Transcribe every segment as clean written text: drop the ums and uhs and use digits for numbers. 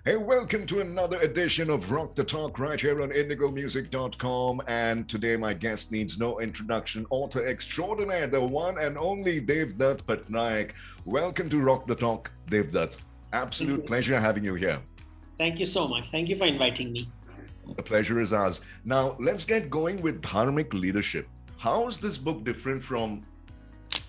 Hey, welcome to another edition of Rock the Talk right here on indigomusic.com. And today my guest needs no introduction, author extraordinaire, the one and only Devdutt Pattanaik. Welcome to Rock the Talk, Devdutt. Absolute pleasure having you here. Thank you so much. Thank you for inviting me. The pleasure is ours. Now, let's get going with dharmic leadership. How is this book different from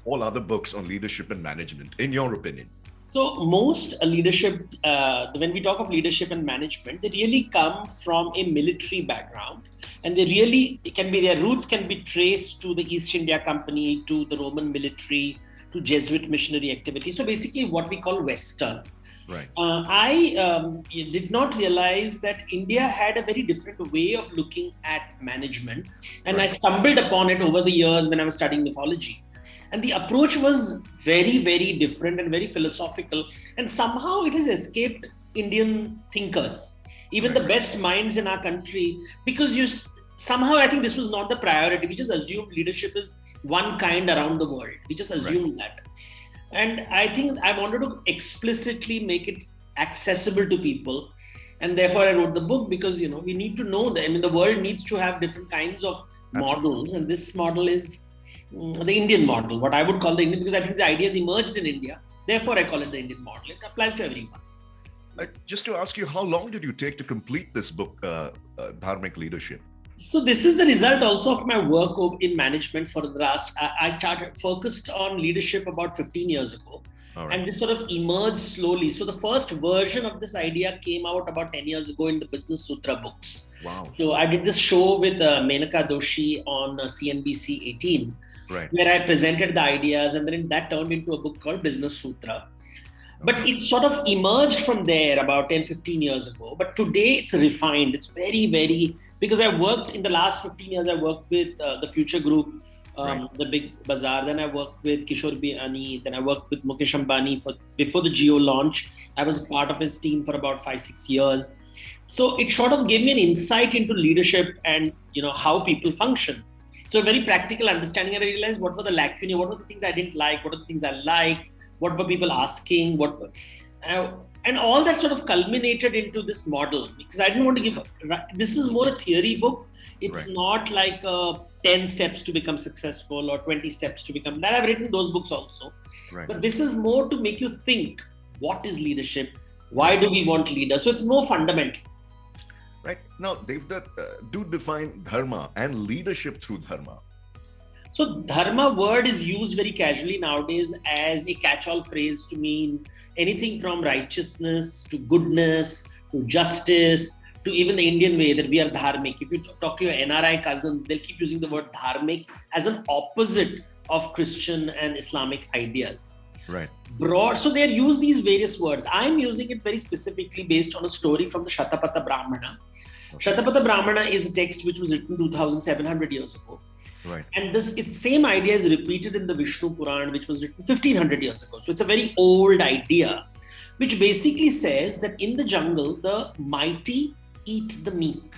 all other books on leadership and management, in your opinion? So most leadership, when we talk of leadership and management, they really come from a military background, and they really their roots can be traced to the East India Company, to the Roman military, to Jesuit missionary activity. So basically what we call Western. Right. I did not realize that India had a very different way of looking at management, and I stumbled upon it over the years when I was studying mythology. And the approach was very, very different and very philosophical. And somehow it has escaped Indian thinkers, even the best minds in our country, because somehow I think this was not the priority. We just assumed leadership is one kind around the world. We just assumed that. And I think I wanted to explicitly make it accessible to people. And therefore I wrote the book because, we need to know that, the world needs to have different kinds of models. And this model is the Indian model, what I would call the Indian, because I think the ideas emerged in India. Therefore, I call it the Indian model. It applies to everyone. Just to ask you, how long did you take to complete this book, Dharmic Leadership? So this is the result also of my work in management for the last, I focused on leadership about 15 years ago. And this sort of emerged slowly. So the first version of this idea came out about 10 years ago in the Business Sutra books. Wow. So I did this show with Menaka Doshi on CNBC 18, where I presented the ideas, and then that turned into a book called Business Sutra. But it sort of emerged from there about 10, 15 years ago. But today it's refined. It's very, very, because I worked in the last 15 years, I worked with the Future Group, the Big Bazaar. Then I worked with Kishore Biani. Then I worked with Mukesh Ambani before the Jio launch. I was part of his team for about 5-6 years. So it sort of gave me an insight into leadership and, how people function. So a very practical understanding. And I realized what were the lacunae, what were the things I didn't like, what are the things I liked, what were people asking, and all that sort of culminated into this model, because I didn't want to this is more a theory book. It's not like 10 steps to become successful or 20 steps to become that. I've written those books also. But this is more to make you think, what is leadership? Why do we want leaders? So it's more fundamental. Right. Now, Devdutt, do define dharma and leadership through dharma. So dharma word is used very casually nowadays as a catch-all phrase to mean anything from righteousness to goodness to justice to even the Indian way that we are dharmic. If you talk to your NRI cousins, they'll keep using the word dharmic as an opposite of Christian and Islamic ideas. Right. Broad. So they use these various words. I'm using it very specifically based on a story from the Shatapatha Brahmana. Shatapatha Brahmana is a text which was written 2,700 years ago. And its same idea is repeated in the Vishnu Puran, which was written 1,500 years ago. So it's a very old idea, which basically says that in the jungle, the mighty eat the meek,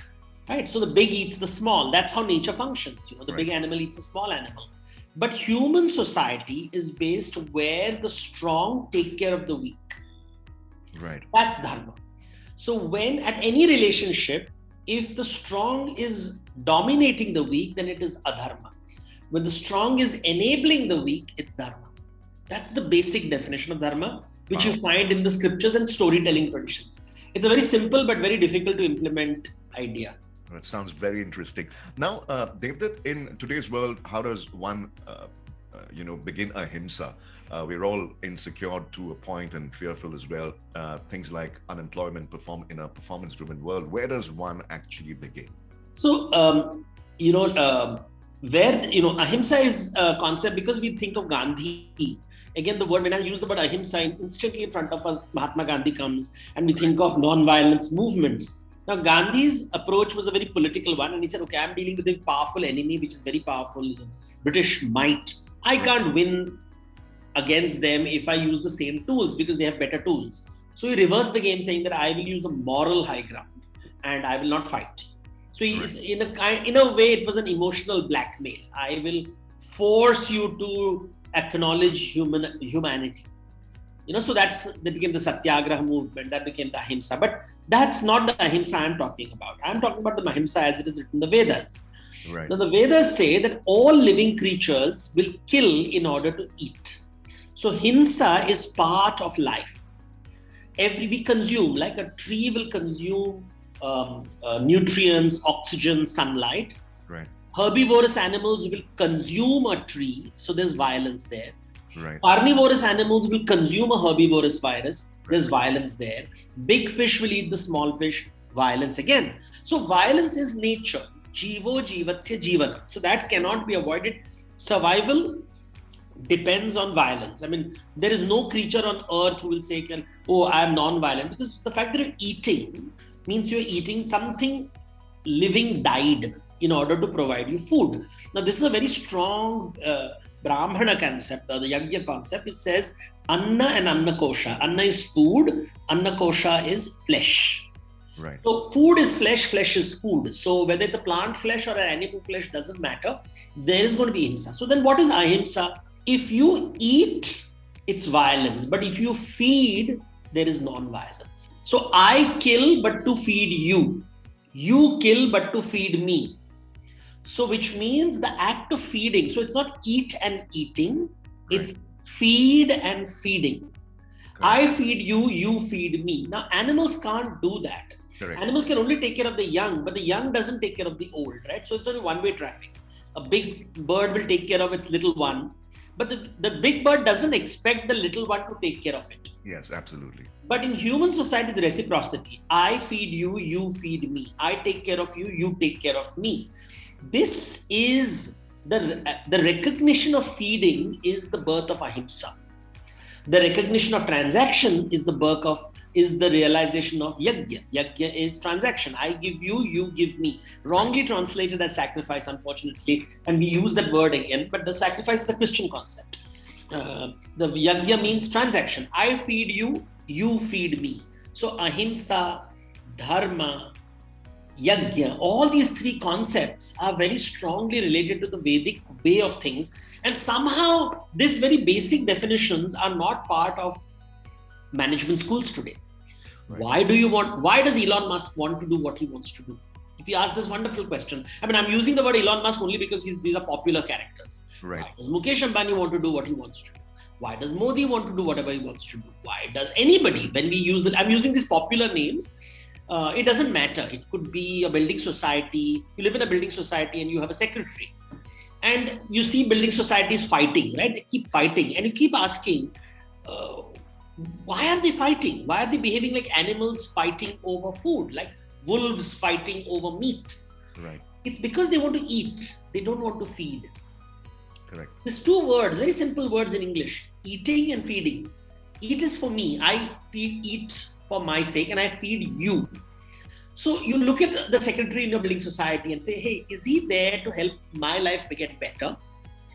right? So the big eats the small. That's how nature functions. The big animal eats the small animal. But human society is based where the strong take care of the weak. Right. That's dharma. So when at any relationship, if the strong is dominating the weak, then it is adharma. When the strong is enabling the weak, it's dharma. That's the basic definition of dharma, which you find in the scriptures and storytelling traditions. It's a very simple but very difficult to implement idea. That sounds very interesting. Now, Devdutt, in today's world, how does one, begin ahimsa? We're all insecure to a point and fearful as well. Things like unemployment in a performance-driven world. Where does one actually begin? So, ahimsa is a concept because we think of Gandhi. Again, when I use the word ahimsa, instantly in front of us, Mahatma Gandhi comes, and we think of non-violence movements. Now, Gandhi's approach was a very political one, and he said, okay, I'm dealing with a powerful enemy, which is very powerful, is a British might. I can't win against them if I use the same tools because they have better tools. So he reversed the game, saying that I will use a moral high ground and I will not fight. So in a way, it was an emotional blackmail. I will force you to acknowledge humanity. So that became the Satyagraha movement, that became the Ahimsa. But that's not the Ahimsa I'm talking about. I'm talking about the Ahimsa as it is written in the Vedas. Right. Now, the Vedas say that all living creatures will kill in order to eat. So Himsa is part of life. We consume, like a tree will consume nutrients, oxygen, sunlight. Right. Herbivorous animals will consume a tree, so there's violence there. Right. Carnivorous animals will consume a herbivorous virus, there's violence there. Big fish will eat the small fish, violence again. So violence is nature. Jivo jivatsya jivana. So that cannot be avoided. Survival depends on violence. I mean, there is no creature on earth who will say, oh, I am non-violent, because the fact that you're eating means you're eating something living died in order to provide you food. Now, this is a very strong Brahmana concept, or the yagna concept. It says anna and anna kosha. Anna is food, anna kosha is flesh. Right. So food is flesh, flesh is food. So whether it's a plant flesh or an animal flesh doesn't matter. There is going to be ahimsa. So then what is ahimsa? If you eat, it's violence. But if you feed, there is non-violence. So I kill but to feed you. You kill but to feed me. So which means the act of feeding. So it's not eat and eating. Right. It's feed and feeding. Correct. I feed you, you feed me. Now animals can't do that. Correct. Animals can only take care of the young, but the young doesn't take care of the old, right? So it's only one-way traffic. A big bird will take care of its little one, but the big bird doesn't expect the little one to take care of it. Yes, absolutely. But in human society, it's reciprocity. I feed you, you feed me. I take care of you, you take care of me. This is the recognition of feeding is the birth of ahimsa. The recognition of transaction is the realization of yagna. Yagna is transaction. I give you, you give me. Wrongly translated as sacrifice, unfortunately. And we use that word again, but the sacrifice is a Christian concept. The yagna means transaction. I feed you, you feed me. So ahimsa, dharma, yagna, all these three concepts are very strongly related to the Vedic way of things. And somehow these very basic definitions are not part of management schools today. Right. Why does Elon Musk want to do what he wants to do? If you ask this wonderful question, I mean, I'm using the word Elon Musk only because these are popular characters. Right. Why does Mukesh Ambani want to do what he wants to do? Why does Modi want to do whatever he wants to do? Why does anybody, when we use it, I'm using these popular names, it doesn't matter. It could be a building society. You live in a building society and you have a secretary. And you see building societies fighting, right? They keep fighting. And you keep asking, why are they fighting? Why are they behaving like animals fighting over food? Like wolves fighting over meat? Right. It's because they want to eat. They don't want to feed. Correct. There's two words, very simple words in English. Eating and feeding. Eat is for me. I eat for my sake and I feed you. So you look at the secretary in your building society and say, hey, is he there to help my life get better?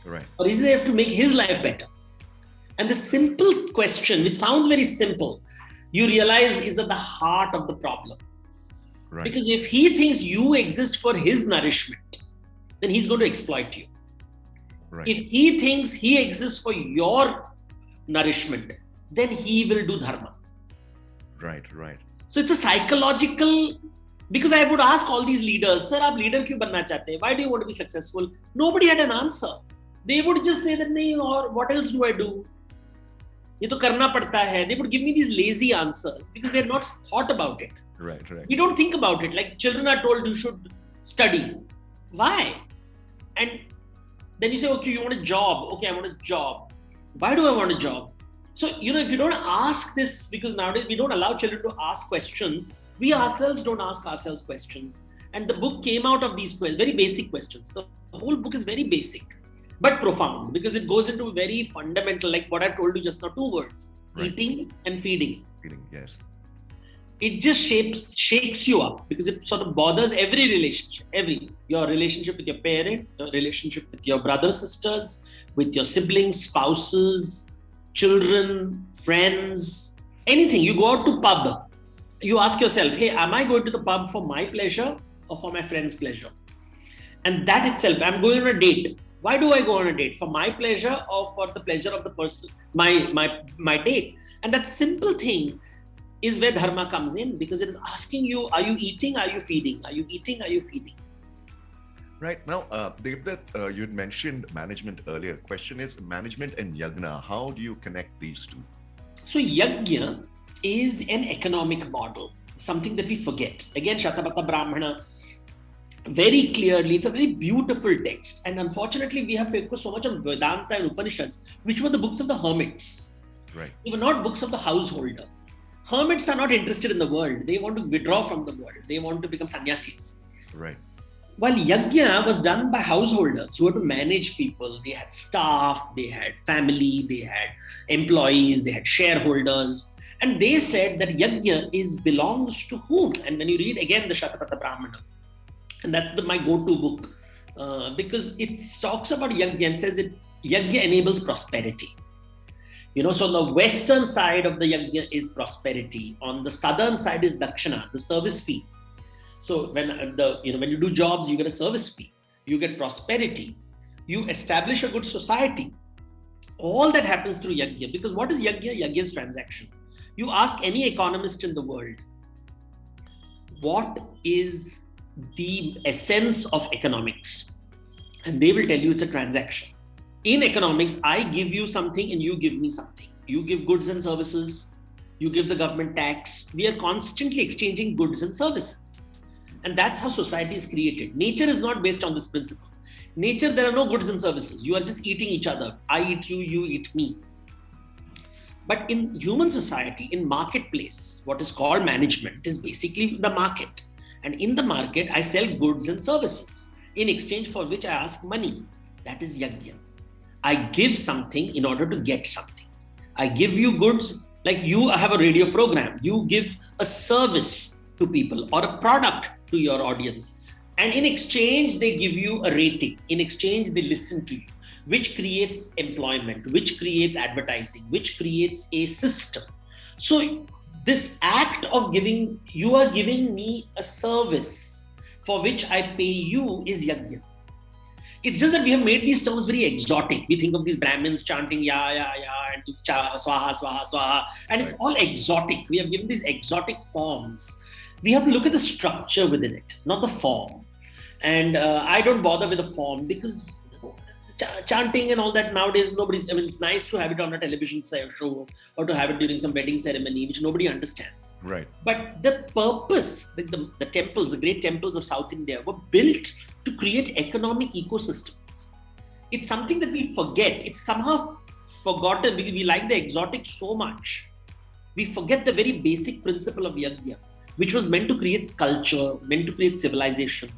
Right. Or is he there to make his life better? And the simple question, which sounds very simple, you realize is at the heart of the problem. Right. Because if he thinks you exist for his nourishment, then he's going to exploit you. Right. If he thinks he exists for your nourishment, then he will do dharma. Right, right. So it's a psychological, because I would ask all these leaders, sir, aap leader kyun banna chahte hain? Why do you want to be successful? Nobody had an answer. They would just say that, nahi, or what else do I do? Ye to karna padta hai. They would give me these lazy answers because they had not thought about it. Right, right. We don't think about it. Like children are told you should study. Why? And then you say, okay, you want a job. Okay, I want a job. Why do I want a job? So, if you don't ask this, because nowadays we don't allow children to ask questions, we ourselves don't ask ourselves questions. And the book came out of these very basic questions. The whole book is very basic, but profound, because it goes into very fundamental, like what I told you just now, 2 words, right. Eating and feeding. Feeding, yes. It just shakes you up because it sort of bothers every relationship, your relationship with your parent, your relationship with your brothers, sisters, with your siblings, spouses, children, friends, anything. You go out to pub, you ask yourself, hey, am I going to the pub for my pleasure or for my friend's pleasure? And that itself, I'm going on a date. Why do I go on a date? For my pleasure or for the pleasure of the person, my date? And that simple thing is where dharma comes in, because it is asking you, are you eating? Are you feeding? Are you eating? Are you feeding? Right. Now, Devdutt, you'd mentioned management earlier. Question is management and yagna. How do you connect these two? So yagna is an economic model, something that we forget. Again, Shatabata Brahmana, very clearly, it's a very beautiful text. And unfortunately, we have focused so much on Vedanta and Upanishads, which were the books of the hermits. Right. They were not books of the householder. Hermits are not interested in the world. They want to withdraw from the world. They want to become sannyasis. Right. While yagna was done by householders who had to manage people. They had staff, they had family, they had employees, they had shareholders. And they said that yagna belongs to whom? And when you read again the Shatabata Brahmana, and that's my go-to book, because it talks about yagna and says yagna enables prosperity. So the western side of the yagna is prosperity. On the southern side is dakshana, the service fee. So when you do jobs, you get a service fee, you get prosperity, you establish a good society. All that happens through yagna. Because what is yagna? Yagna is transaction. You ask any economist in the world, what is the essence of economics? And they will tell you it's a transaction. In economics, I give you something and you give me something. You give goods and services, you give the government tax. We are constantly exchanging goods and services. And that's how society is created. Nature is not based on this principle. Nature, there are no goods and services. You are just eating each other. I eat you, you eat me. But in human society, in marketplace, what is called management is basically the market. And in the market, I sell goods and services, in exchange for which I ask money. That is yagna. I give something in order to get something. I give you goods, like you have a radio program. You give a service to people or a product to your audience. And in exchange, they give you a rating. In exchange, they listen to you, which creates employment, which creates advertising, which creates a system. So this act of giving, you are giving me a service for which I pay you is yagna. It's just that we have made these terms very exotic. We think of these Brahmins chanting ya, ya, ya, and swaha, swaha, swaha. And it's all exotic. We have given these exotic forms. We have to look at the structure within it, not the form. And I don't bother with the form because chanting and all that nowadays, it's nice to have it on a television show or to have it during some wedding ceremony, which nobody understands. Right. But the purpose, like the temples, the great temples of South India were built to create economic ecosystems. It's something that we forget. It's somehow forgotten because we like the exotic so much. We forget the very basic principle of yagna, which was meant to create culture, meant to create civilization.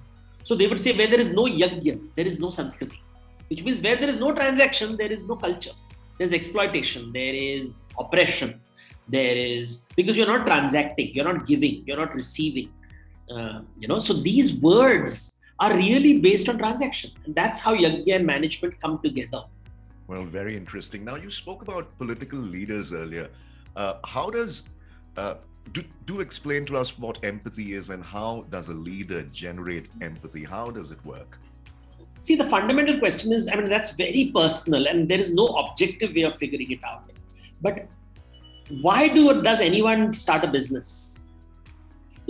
So they would say where there is no yagna, there is no Sanskriti. Which means where there is no transaction, there is no culture. There's exploitation, there is oppression, because you're not transacting, you're not giving, you're not receiving. So these words are really based on transaction. And that's how yagna and management come together. Well, very interesting. Now, you spoke about political leaders earlier. How does, do explain to us what empathy is and how does a leader generate empathy? How does it work? See, the fundamental question is, that's very personal and there is no objective way of figuring it out. But why does anyone start a business?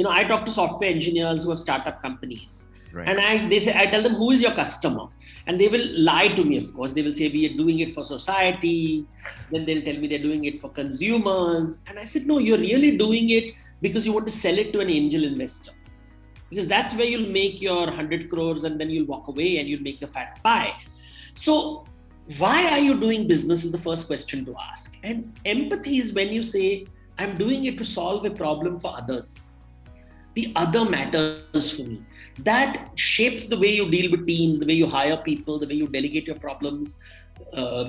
I talk to software engineers who have startup companies. Right. And I tell them, who is your customer? And they will lie to me, of course. They will say, we are doing it for society. Then they'll tell me they're doing it for consumers. And I said, no, you're really doing it because you want to sell it to an angel investor. Because that's where you'll make your 100 crores and then you'll walk away and you'll make a fat pie. So why are you doing business is the first question to ask. And empathy is when you say, I'm doing it to solve a problem for others. The other matters for me. That shapes the way you deal with teams, the way you hire people, the way you delegate your problems.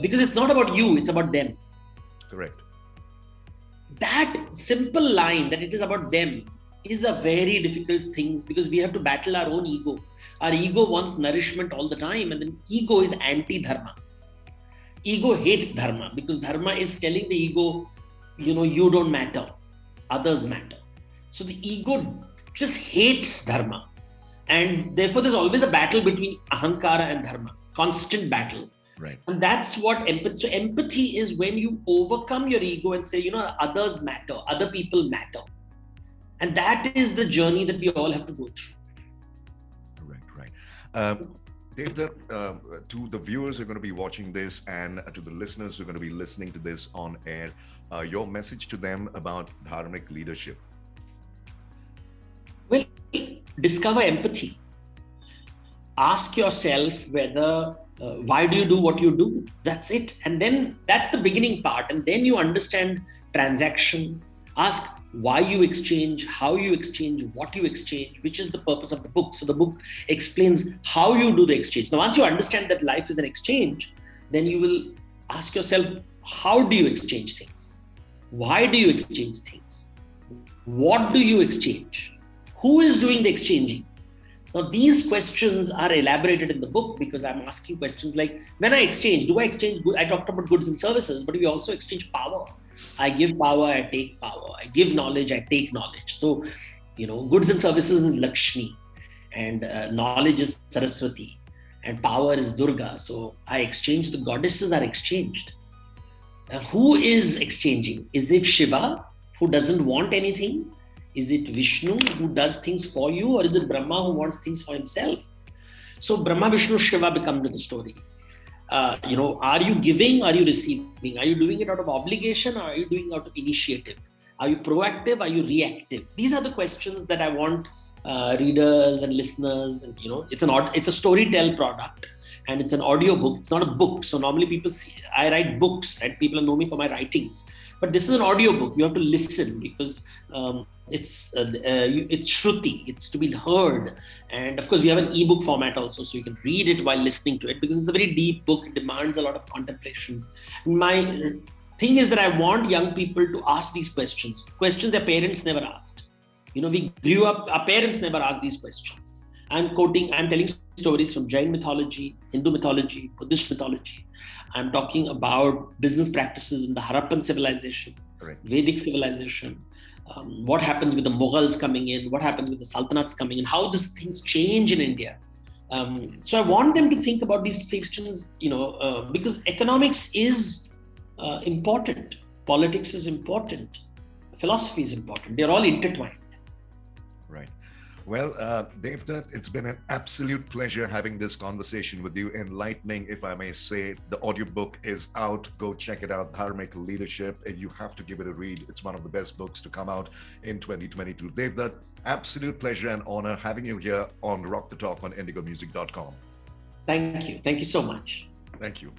Because it's not about you, it's about them. Correct. That simple line that it is about them is a very difficult thing because we have to battle our own ego. Our ego wants nourishment all the time, and then ego is anti-dharma. Ego hates dharma because dharma is telling the ego, you don't matter, others matter. So the ego just hates dharma. And therefore there's always a battle between ahankara and dharma, constant battle. Right. And that's what empathy. So empathy is when you overcome your ego and say, others matter, other people matter. And that is the journey that we all have to go through. Right. Devdutt, to the viewers who are going to be watching this and to the listeners who are going to be listening to this on air, your message to them about dharmic leadership. Well, discover empathy. Ask yourself why do you do what you do? That's it. And then that's the beginning part. And then you understand transaction. Ask why you exchange, how you exchange, what you exchange, which is the purpose of the book. So the book explains how you do the exchange. Now, once you understand that life is an exchange, then you will ask yourself, how do you exchange things? Why do you exchange things? What do you exchange? Who is doing the exchanging? Now, these questions are elaborated in the book because I'm asking questions like, when I exchange, do I exchange goods? I talked about goods and services, but we also exchange power. I give power, I take power. I give knowledge, I take knowledge. So, goods and services is Lakshmi, and knowledge is Saraswati, and power is Durga. So I exchange, the goddesses are exchanged. Who is exchanging? Is it Shiva, who doesn't want anything? Is it Vishnu, who does things for you? Or is it Brahma, who wants things for himself? So Brahma, Vishnu, Shiva become to the story. Are you giving? Are you receiving? Are you doing it out of obligation? Or are you doing it out of initiative? Are you proactive? Are you reactive? These are the questions that I want readers and listeners. And it's a storytell product, and it's an audio book. It's not a book. So normally people I write books, right? People know me for my writings, but this is an audio book. You have to listen because it's Shruti. It's to be heard. And of course, we have an ebook format also, so you can read it while listening to it because it's a very deep book. It demands a lot of contemplation. My thing is that I want young people to ask these questions their parents never asked. We grew up, our parents never asked these questions. I'm telling stories from Jain mythology, Hindu mythology, Buddhist mythology. I'm talking about business practices in the Harappan civilization, right. Vedic civilization, what happens with the Mughals coming in, what happens with the Sultanates coming in, how these things change in India. So I want them to think about these questions, because economics is important, politics is important, philosophy is important. They're all intertwined. Right. Well, Devdutt, it's been an absolute pleasure having this conversation with you. Enlightening, if I may say. The audiobook is out. Go check it out. Dharmic Leadership. You have to give it a read. It's one of the best books to come out in 2022. Devdutt, absolute pleasure and honor having you here on Rock the Talk on indigomusic.com. Thank you. Thank you so much. Thank you.